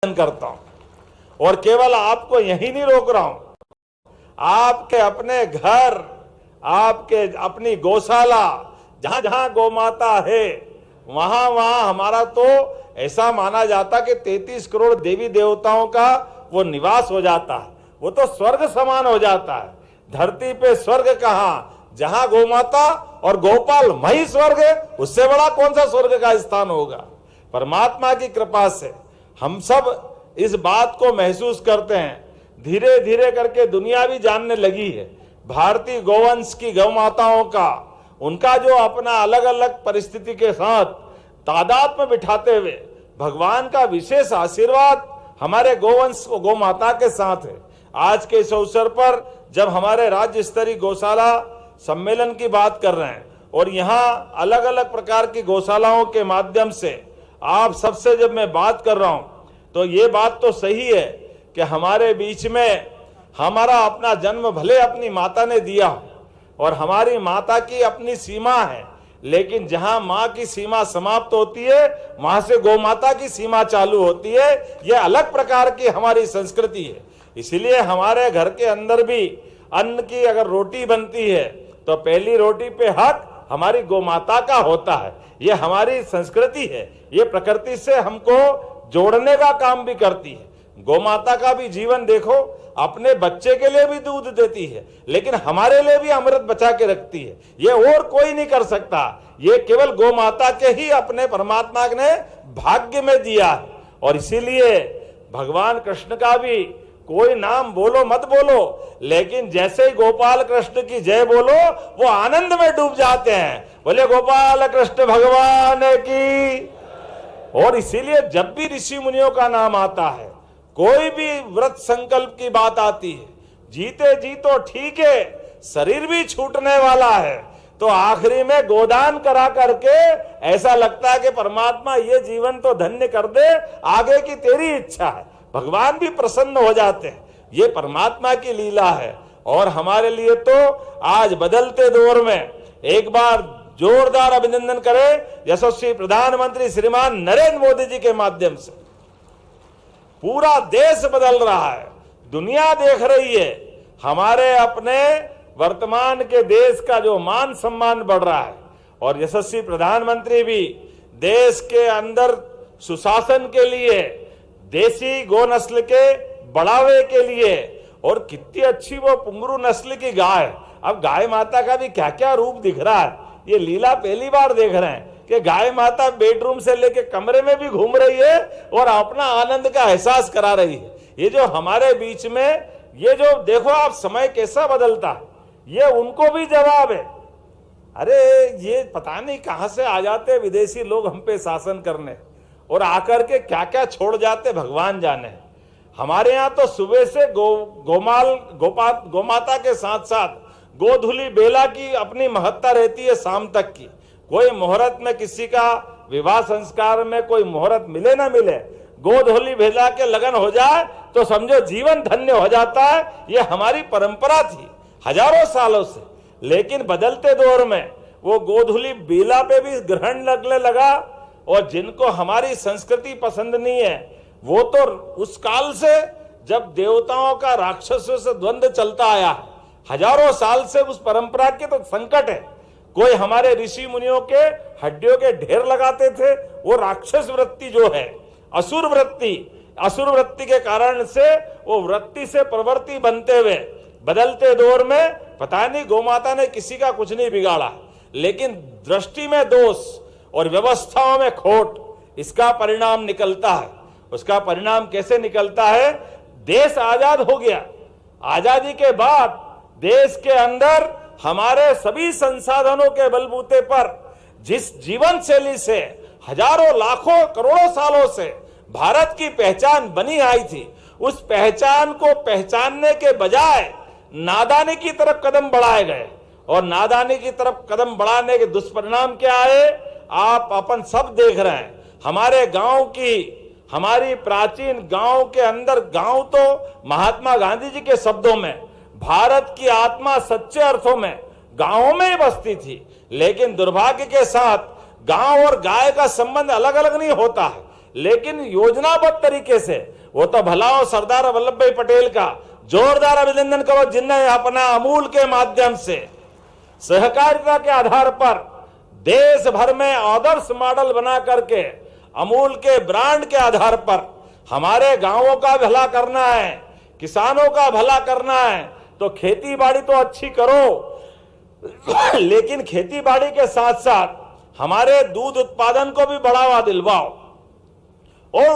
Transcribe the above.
करता हूं और केवल आपको यही नहीं रोक रहा हूं, आपके अपने घर, आपके अपनी गौशाला, जहां जहां गौमाता है वहां वहां हमारा तो ऐसा माना जाता कि 33 करोड़ देवी देवताओं का वो निवास हो जाता है, वो तो स्वर्ग समान हो जाता है। धरती पे स्वर्ग कहां, जहां गौमाता और गोपाल वही स्वर्ग है, उससे बड़ा कौन सा स्वर्ग का स्थान होगा। परमात्मा की कृपा से हम सब इस बात को महसूस करते हैं। धीरे धीरे करके दुनिया भी जानने लगी है भारतीय गौवंश की गौमाताओं का, उनका जो अपना अलग अलग परिस्थिति के साथ तादाद में बिठाते हुए भगवान का विशेष आशीर्वाद हमारे गौवंश गौमाता के साथ है। आज के इस अवसर पर जब हमारे राज्य स्तरीय गौशाला सम्मेलन की बात कर रहे हैं और यहाँ अलग अलग प्रकार की गौशालाओं के माध्यम से आप सबसे जब मैं बात कर रहा हूं तो ये बात तो सही है कि हमारे बीच में हमारा अपना जन्म भले अपनी माता ने दिया और हमारी माता की अपनी सीमा है, लेकिन जहां मां की सीमा समाप्त होती है वहां से गौमाता की सीमा चालू होती है। यह अलग प्रकार की हमारी संस्कृति है। इसलिए हमारे घर के अंदर भी अन्न की अगर रोटी बनती है तो पहली रोटी पे हक हमारी गौमाता का होता है। ये हमारी संस्कृति है, ये प्रकृति से हमको जोड़ने का काम भी करती है। गौमाता का भी जीवन देखो, अपने बच्चे के लिए भी दूध देती है, लेकिन हमारे लिए भी अमृत बचा के रखती है। ये और कोई नहीं कर सकता, ये केवल गौमाता के ही अपने परमात्मा ने भाग्य में दिया है। और इसीलिए भगवान कृष्ण का भी कोई नाम बोलो मत बोलो, लेकिन जैसे ही गोपाल कृष्ण की जय बोलो वो आनंद में डूब जाते हैं। बोले गोपाल कृष्ण भगवान की। और इसीलिए जब भी ऋषि मुनियों का नाम आता है, कोई भी व्रत संकल्प की बात आती है, जीते जी तो ठीक है, शरीर भी छूटने वाला है, तो आखिरी में गोदान करा करके ऐसा लगता है कि परमात्मा ये जीवन तो धन्य कर दे, आगे की तेरी इच्छा है। भगवान भी प्रसन्न हो जाते हैं। ये परमात्मा की लीला है। और हमारे लिए तो आज बदलते दौर में एक बार जोरदार अभिनंदन करें यशस्वी प्रधानमंत्री श्रीमान नरेंद्र मोदी जी के माध्यम से। पूरा देश बदल रहा है, दुनिया देख रही है, हमारे अपने वर्तमान के देश का जो मान सम्मान बढ़ रहा है। और यशस्वी प्रधानमंत्री भी देश के अंदर सुशासन के लिए, देसी गौ नस्ल के बढ़ावे के लिए, और कितनी अच्छी वो पुंगरू नस्ल की गाय, अब गाय माता का भी क्या क्या रूप दिख रहा है। ये लीला पहली बार देख रहे हैं कि गाय माता बेडरूम से लेके कमरे में भी घूम रही है और अपना आनंद का एहसास करा रही है। ये जो हमारे बीच में ये जो देखो आप समय कैसा बदलता है, ये उनको भी जवाब है। अरे ये पता नहीं कहां से आ जाते विदेशी लोग हम पे शासन करने, और आकर के क्या क्या छोड़ जाते भगवान जाने। हमारे यहाँ तो सुबह से गौमाता के साथ साथ गोधुली बेला की अपनी महत्ता रहती है शाम तक की। कोई मुहूर्त में किसी का विवाह संस्कार में कोई मुहूर्त मिले ना मिले, गोधुली बेला के लगन हो जाए तो समझो जीवन धन्य हो जाता है। ये हमारी परंपरा थी हजारों सालों से, लेकिन बदलते दौर में वो गोधुली बेला पे भी ग्रहण लगने लगा। और जिनको हमारी संस्कृति पसंद नहीं है वो तो उस काल से जब देवताओं का राक्षसों से द्वंद्व चलता आया है, हजारों साल से उस परंपरा के तो संकट है। कोई हमारे ऋषि मुनियों के हड्डियों के ढेर लगाते थे, वो राक्षस वृत्ति जो है, असुर वृत्ति के कारण से वो वृत्ति से प्रवृत्ति बनते हुए बदलते दौर में पता नहीं गौमाता ने किसी का कुछ नहीं बिगाड़ा, लेकिन दृष्टि में दोष और व्यवस्थाओं में खोट, इसका परिणाम निकलता है। उसका परिणाम कैसे निकलता है? देश आजाद हो गया, आजादी के बाद देश के अंदर हमारे सभी संसाधनों के बलबूते पर जिस जीवन शैली से हजारों लाखों करोड़ों सालों से भारत की पहचान बनी आई थी, उस पहचान को पहचानने के बजाय नादानी की तरफ कदम बढ़ाए गए। और नादानी की तरफ कदम बढ़ाने के दुष्परिणाम क्या है आप अपन सब देख रहे हैं। हमारे गांव की, हमारी प्राचीन गांव के अंदर, गांव तो महात्मा गांधी जी के शब्दों में भारत की आत्मा सच्चे अर्थों में गांवों में ही बसती थी। लेकिन दुर्भाग्य के साथ गांव और गाय का संबंध अलग अलग नहीं होता है। लेकिन योजनाबद्ध तरीके से, वो तो भला हो सरदार वल्लभ भाई पटेल का जोरदार अभिनंदन करो, जिनने अपना अमूल के माध्यम से सहकारिता के आधार पर देश भर में आदर्श मॉडल बना करके अमूल के ब्रांड के आधार पर हमारे गांवों का भला करना है, किसानों का भला करना है, तो खेती बाड़ी तो अच्छी करो, लेकिन खेती बाड़ी के साथ साथ हमारे दूध उत्पादन को भी बढ़ावा दिलवाओ और